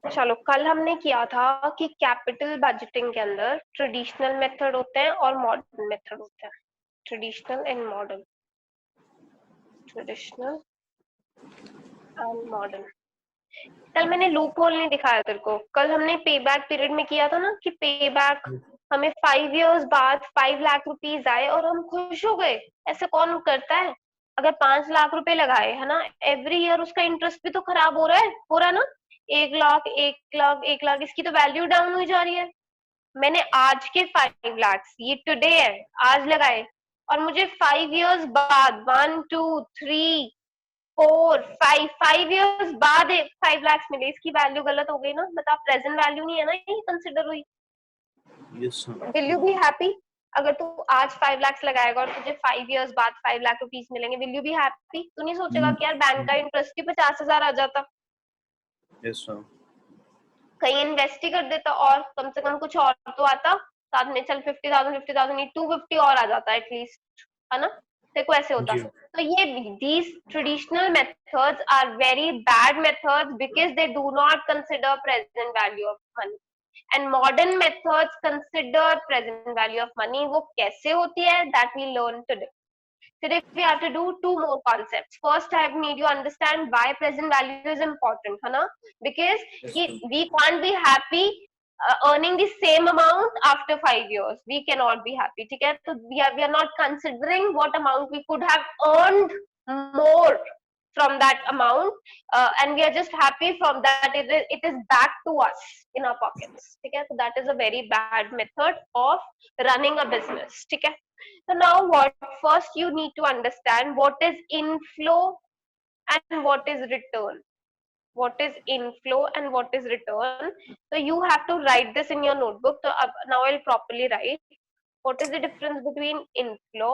चलो, कल हमने किया था कि कैपिटल बजटिंग के अंदर ट्रेडिशनल मेथड होते हैं और मॉडर्न मेथड होते हैं। Traditional and modern, traditional and modern. कल मैंने लूप होल नहीं दिखाया तेरे को। कल हमने पे बैक पीरियड में किया था ना कि पे बैक हमें 5 years बाद 5 लाख रुपीज आए और हम खुश हो गए। ऐसे कौन करता है? अगर 5 लाख रुपए लगाए है ना, एवरी ईयर उसका इंटरेस्ट भी तो खराब हो रहा है ना। 1 लाख 1 लाख 1 लाख, इसकी तो वैल्यू डाउन हुई जा रही है। मैंने आज के 5 लाख, ये टुडे है, आज लगाए, और मुझे 5 years बाद 1 2 3 4 5 5 years बाद 5 lakhs मिले। इसकी वैल्यू गलत हो गई ना, मतलब प्रेजेंट वैल्यू नहीं है ना, ये कंसिडर हुई। Yes sir. Will you be happy? अगर तू आज 5 lakhs लगाएगा और तुझे 5 years बाद 5 लाख रुपीज मिलेंगे, विल यू बी हैप्पी? तू नहीं सोचेगा कि यार बैंक का इंटरेस्ट ही 50,000 आ जाता, यस सर। कहीं इन्वेस्ट ही कर देता, और कम से कम कुछ और तो आता साथ में। चल 50,000 250 और आ जाता एटलीस्ट, है ना? देखो ऐसे होता। जी तो ये these traditional methods are very bad methods because they do not consider present value of money, and modern methods consider present value of money. वो कैसे होती है, that we learn today. Today we have to do two more concepts. First, I have made you understand why present value is important, है ना? Because yes sir. we can't be happy earning the same amount after 5 years. We cannot be happy. ठीक है? तो we are not considering what amount we could have earned more from that amount, and we are just happy from that it is back to us in our pockets. ठीक है? So that is a very bad method of running a business. ठीक है? So now what? First you need to understand what is inflow and what is return. What is inflow and what is return? So you have to write this in your notebook. So now I'll properly write. What is the difference between inflow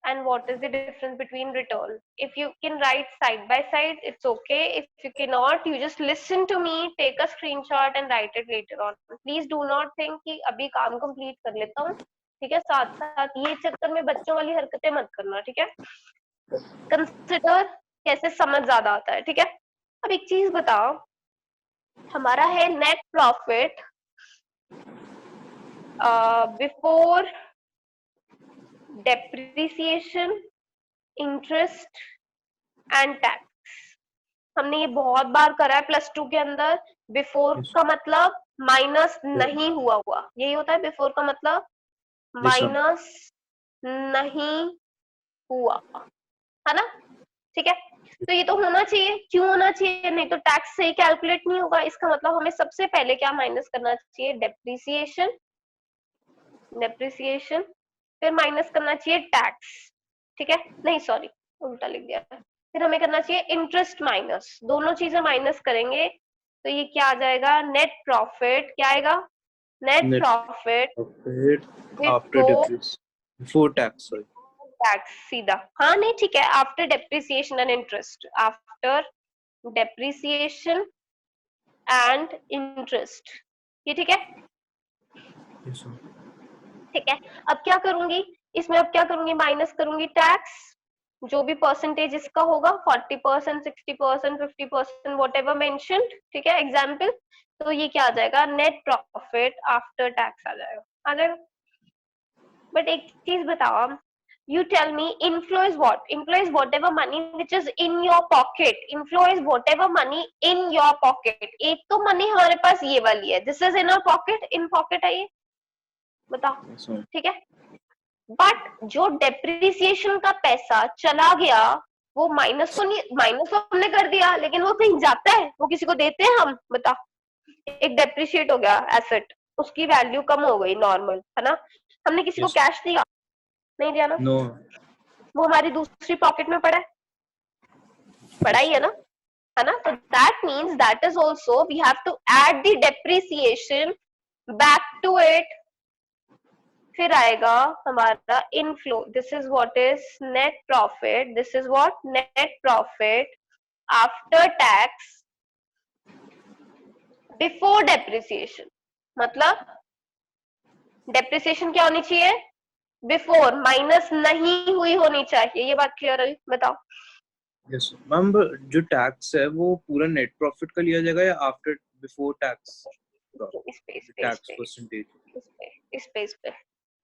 and what is the difference between return? If you can write side by side, it's okay. If you cannot, you just listen to me, take a screenshot and write it later on. Please do not think कि अभी काम complete कर लेता हूँ, ठीक है, साथ साथ ये चक्कर में बच्चों वाली हरकतें मत करना, ठीक है? कंसिडर कैसे समझ ज्यादा आता है, ठीक है? अब एक चीज बताओ, हमारा है net profit before depreciation, interest and tax. हमने ये बहुत बार करा है प्लस 2 के अंदर। बिफोर का मतलब माइनस नहीं हुआ, यही होता है बिफोर का मतलब, माइनस नहीं हुआ, है ना? ठीक है? तो ये तो होना चाहिए। क्यों होना चाहिए? नहीं तो टैक्स से ही कैलकुलेट नहीं होगा। इसका मतलब हमें सबसे पहले क्या माइनस करना चाहिए? डेप्रिसिएशन, डेप्रिसिएशन, फिर माइनस करना चाहिए टैक्स, ठीक है? नहीं सॉरी, उल्टा लिख दिया। फिर हमें करना चाहिए इंटरेस्ट माइनस, दोनों चीजें माइनस करेंगे तो ये क्या आ जाएगा? Net profit. क्या आएगा? Net profit after before before tax sorry. Tax, सीधा। हाँ नहीं ठीक है, after depreciation and interest, after depreciation and interest, ये ठीक है? Yes sir. ठीक है। अब क्या करूंगी इसमें? अब क्या करूंगी? माइनस करूंगी टैक्स, जो भी परसेंटेज इसका होगा, 40%, 60%, 50%, वॉट एवर मेंशन्ड, ठीक है, एग्जाम्पल। तो ये क्या आ जाएगा? नेट प्रॉफिट आफ्टर टैक्स आ जाएगा, आ जाएगा। बट एक चीज बताओ, you tell me, inflow is what? Inflow is whatever money which is in your pocket. Inflow is whatever money in your pocket. एक तो मनी हमारे पास ये वाली है, this is in our pocket, in pocket है ये, बताओ, ठीक है? बट जो डेप्रिसिएशन का पैसा चला गया, वो माइनस तो नहीं, माइनस तो हमने कर दिया, लेकिन वो कहीं जाता है? वो किसी को देते हैं हम? बता। एक डेप्रिशिएट हो गया एसेट, उसकी वैल्यू कम हो गई, नॉर्मल है ना? हमने किसी को कैश दिया? नहीं दिया ना? नो। वो हमारी दूसरी पॉकेट में पड़ा है, पड़ा ही है ना, है ना? तो that means that is also we have to add the depreciation back to it. फिर आएगा हमारा inflow. This is what is net profit, this is what net profit after tax before depreciation. मतलब डेप्रिसिएशन क्या होनी चाहिए? Before, minus नहीं हुई होनी चाहिए। ये बात क्लियर है? बताओ। यस मैम, जो टैक्स है वो पूरा नेट प्रॉफिट का लिया जाएगा या आफ्टर बिफोर टैक्स का इस पे टैक्स परसेंटेज? इस पे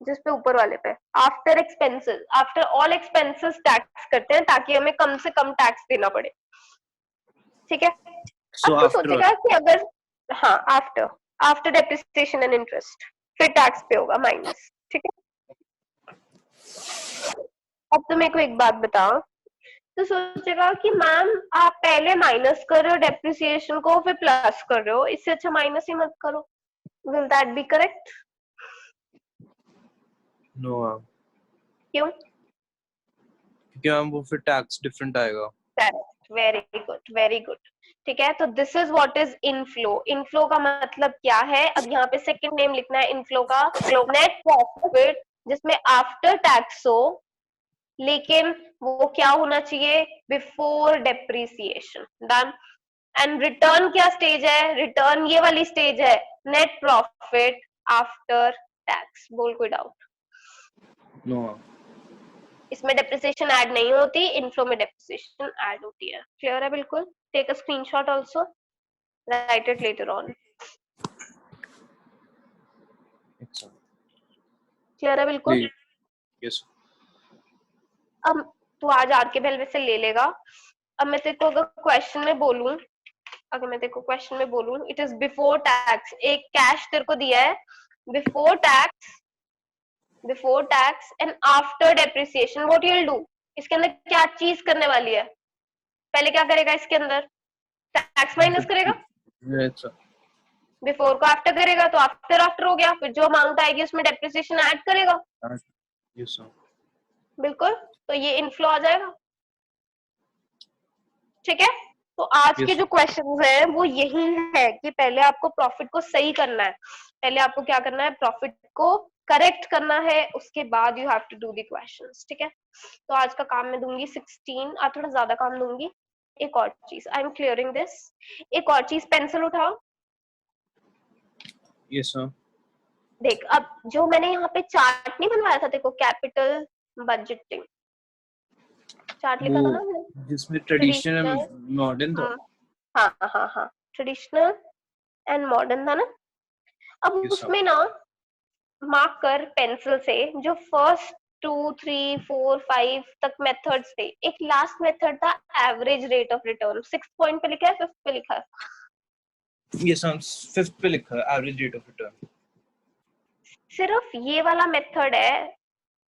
जिस पे ऊपर वाले पे after expenses, after all expenses tax करते हैं ताकि हमें कम से कम टैक्स देना पड़े, ठीक है। सो अब तो आफ्टर, सोचेगा कि अगर हाँ after after depreciation and interest फिर टैक्स पे होगा माइनस, ठीक है। अब तो मेरे को एक बात बताओ, तो सोचेगा कि मैम आप पहले माइनस कर रहे हो डेप्रिसिएशन को फिर प्लस कर रहे हो, इससे अच्छा माइनस ही मत करो। Will that be correct? No ma'am, क्यों? क्योंकि मैम वो फिर टैक्स डिफरेंट आएगा। Correct, very good very good. ठीक है, तो this is what is inflow. Inflow का मतलब क्या है? अब यहाँ पे सेकंड नेम लिखना है इनफ्लो का, नेट प्रॉफिट जिसमें आफ्टर टैक्स हो, लेकिन वो क्या होना चाहिए? Before depreciation. Done. And return क्या स्टेज है? रिटर्न ये वाली स्टेज है, नेट प्रॉफिट आफ्टर टैक्स। बोल कोई डाउट? No ma'am. इसमें डेप्रिसिएशन ऐड नहीं होती, इनफ्लो में डेप्रिसिएशन ऐड होती है। क्लियर है बिल्कुल? Take a screenshot also, write it later on. Clear है बिल्कुल? जी, यस। अब तू आज आर के भेलवे से ले लेगा। अब मैं तेरे को अगर क्वेश्चन में बोलूं, इट इज बिफोर टैक्स, एक कैश तेरे को दिया है before tax and after depreciation, what you will do? इसके अंदर क्या चीज करने वाली है? पहले क्या करेगा? इसके अंदर टैक्स माइनस करेगा, यस सर। बिफोर को आफ्टर करेगा तो आफ्टर हो गया, फिर जो अमाउंट आएगी उसमें डेप्रिसिएशन ऐड करेगा। Yes sir. बिल्कुल, तो ये इनफ्लो आ जाएगा, ठीक है। तो आज के यस जो क्वेश्चंस हैं वो यही है कि पहले आपको प्रॉफिट को सही करना है, पहले आपको क्या करना है? प्रॉफिट को करेक्ट करना है, उसके बाद you have to do the questions, ठीक है। तो आज का काम मैं दूंगी 16, आज थोड़ा ज्यादा काम दूंगी। एक और चीज, आई एम क्लियरिंग दिस। एक और चीज, पेंसिल उठाओ। Yes sir. देख, अब जो मैंने यहाँ पे चार्ट नहीं बनवाया था देखो, कैपिटल बजटिंग चार्ट लिखा था ना वो मैंने, जिसमें ट्रेडिशनल ट्रेडिशनल, मॉडर्न था। हाँ, ट्रेडिशनल एंड मॉडर्न था ना। अब यस सर। उसमें ना मार्क कर पेंसिल से जो फर्स्ट 2 3 4 5 तक मेथड्स थे, एक लास्ट मेथड था average rate of return. 6th point पे लिखा है, 5th पे लिखा है? यस सर, 5th पे लिखा है एवरेज रेट ऑफ रिटर्न। सिर्फ ये वाला मेथड है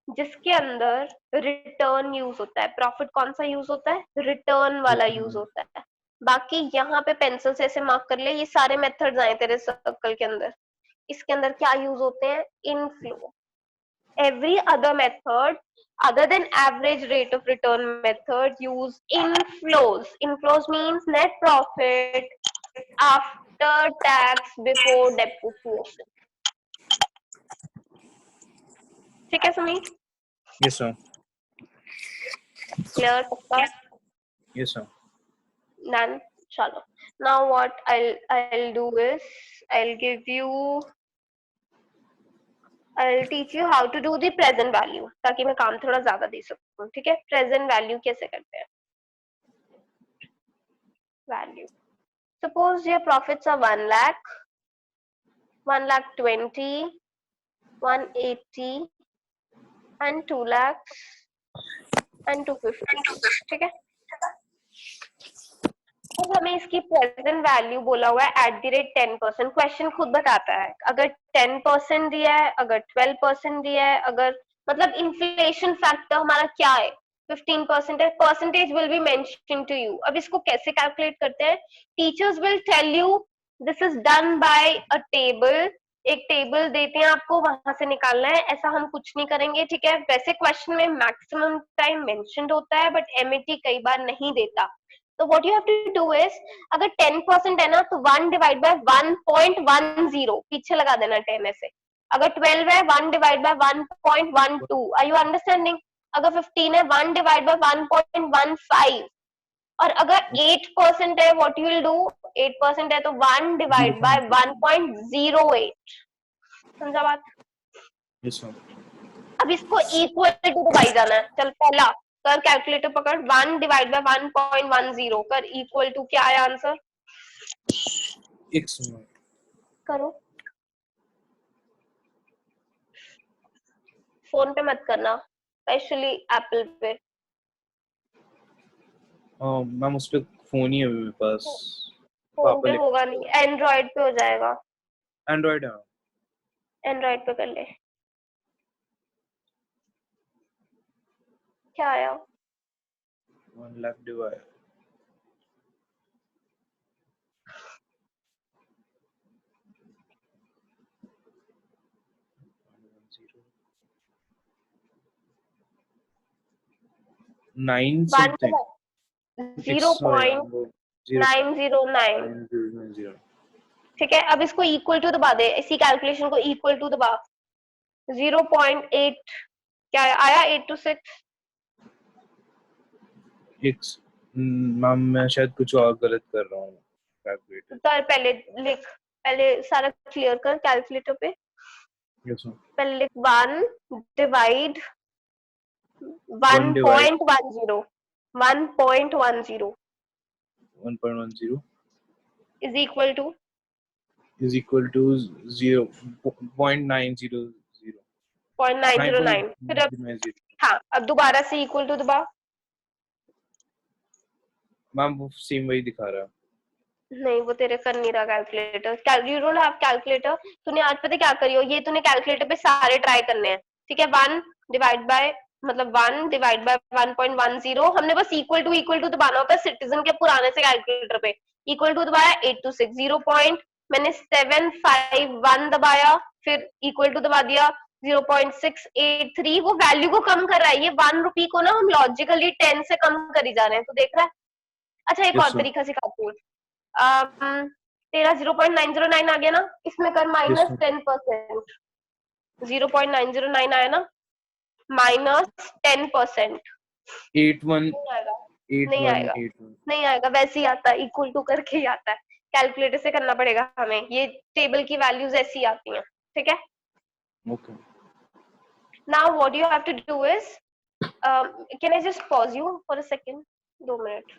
जिसके अंदर रिटर्न यूज होता है। प्रॉफिट कौन सा यूज होता है? रिटर्न वाला यूज होता है। बाकी यहाँ पे पेंसिल से ऐसे मार्क कर ले, ये सारे मेथड्स आए तेरे सर्कल के अंदर। इसके अंदर क्या यूज होते हैं? Inflow. Every other method other than average rate of return method use inflows. Inflows means net profit after tax before depreciation. ठीक है सुमित? Yes sir. क्लियर सबका? Yes sir. Done. चलो, now what I'll do is I'll give you I'll teach you how to do the present value, ताकि मैं काम थोड़ा ज्यादा दे सकूं, ठीक है। प्रेजेंट वैल्यू कैसे करते हैं? Value, suppose your profits are 1 lakh, 1,20,000, 180 and 2 lakhs and 250, ठीक है। अब हमें इसकी प्रेजेंट वैल्यू बोला हुआ है @10%। क्वेश्चन खुद बताता है, अगर 10% दिया है, अगर 12% दिया है, अगर मतलब इन्फ्लेशन फैक्टर हमारा क्या है, 15% है, percentage will be mention to you. अब इसको कैसे कैलकुलेट करते हैं? Teachers will tell you, this is done by a table. एक टेबल देते हैं आपको, वहां से निकालना है, ऐसा हम कुछ नहीं करेंगे, ठीक है। वैसे क्वेश्चन में मैक्सिमम टाइम मेंशन्ड होता है, बट एमईटी कई बार नहीं देता। तो what you have to do is, अगर 10% है ना तो 1 डिवाइड बाय 1.10, पीछे लगा देना 10 ऐसे। अगर 12 है 1 divide by 1.12, are you understanding? अगर 15 है 1 डिवाइड बाय 1.15। और अगर 8% है, व्हाट यू विल डू? 8% है तो 1 डिवाइड बाय 1.08। समझा बात? Yes sir. अब इसको इक्वल टू दबाई जाना है। चल, पहला कर कैलकुलेटर पकड़, 1 डिवाइड बाय 1.10 कर इक्वल टू क्या है आंसर? एक मिनट करो, फोन पे मत करना, स्पेशली एप्पल पे। मैम उस पे फोन ही है मेरे पास, फोन पापा पे ले होगा नहीं, एंड्रॉइड पे हो जाएगा, एंड्रॉइड है। एंड्रॉइड पे कर ले। क्या आया? 1 लाख डिवाइड 9 something 0.909। ठीक है, अब इसको इक्वल टू दबा दे, इसी कैलकुलेशन को इक्वल टू दबा, 0.8 क्या आया? 826। x। मैम मैं शायद कुछ और गलत कर रहा हूँ कैलकुलेटर। कर, पहले लिख, पहले सारा क्लियर कर कैलकुलेटर पे। Yes ma'am. पहले लिख 1 divide 1 divide 1.10 1.10 1.10 is equal to is equal to 0.900 0.909। फिर अब 9.900। हाँ, अब दोबारा से इक्वल टू दबा। मैम वो सेम वही दिखा रहा है। नहीं, वो तेरे कर नहीं रहा calculator, you don't have calculator. तूने आज पता क्या करियो, ये तूने कैलकुलेटर पे सारे ट्राई करने हैं, ठीक है? 1 डिवाइड बाय मतलब 1 डिवाइड बाय 1.10, हमने बस इक्वल टू दबाना होता है सिटीजन के पुराने से कैलकुलेटर पे। इक्वल टू दबाया, 826 0 पॉइंट, मैंने 751 दबाया, फिर इक्वल टू दबा दिया 0.683। वो वैल्यू को कम कर रहा है, ये 1 रुपी को ना हम लॉजिकली 10 से कम करी जा रहे हैं, तो देख रहा है? अच्छा, एक यस और सर। तरीका सिखाती हूँ। तेरा 0.909 आ गया ना, इसमें कर यस माइनस सर। 10%। 0.909 आया ना, माइनस 10%। 81 नहीं आएगा, नहीं आएगा, 8181। नहीं आएगा, वैसे ही आता है, इक्वल टू करके ही आता है। कैलकुलेटर से करना पड़ेगा हमें, ये टेबल की वैल्यूज ऐसी आती हैं, ठीक है? Okay. Now what you have to do is, can I just pause you for a second, 2 minute.